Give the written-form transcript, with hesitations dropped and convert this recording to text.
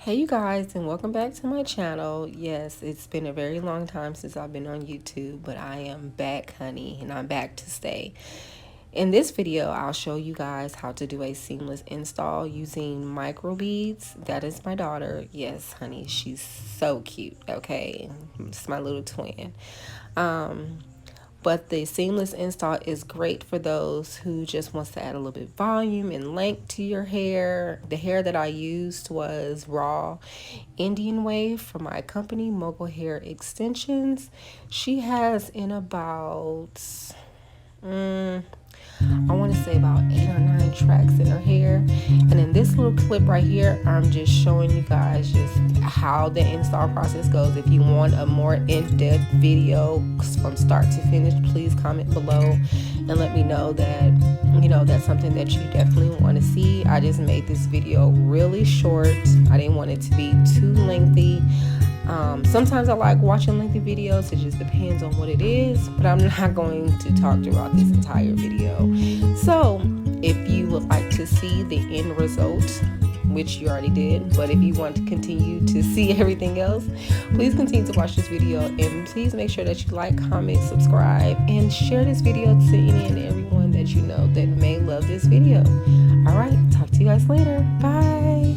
Hey you guys, and welcome back to my channel. Yes, it's been a very long time since I've been on YouTube, but I am back, honey, and I'm back to stay. In this video, I'll show you guys how to do a seamless install using microbeads. That is my daughter. Yes, honey, she's so cute. Okay, it's my little twin. But the seamless install is great for those who just wants to add a little bit of volume and length to your hair. The hair that I used was raw Indian wave from my company, Mogul Hair Extensions. She has in about I want to say about 8 or 9 tracks in her hair. And in this little clip right here, I'm just showing you guys just how the install process goes. If you want a more in-depth video from start to finish, please comment below and let me know that, you know, that's something that you definitely want to see. I just made this video really short. I didn't want it to be too lengthy. Sometimes I like watching lengthy videos. It just depends on what it is, but I'm not going to talk throughout this entire video. So if you would like to see the end result, which you already did, but if you want to continue to see everything else, please continue to watch this video, and please make sure that you like, comment, subscribe, and share this video to any and everyone that you know that may love this video. All right, talk to you guys later. Bye.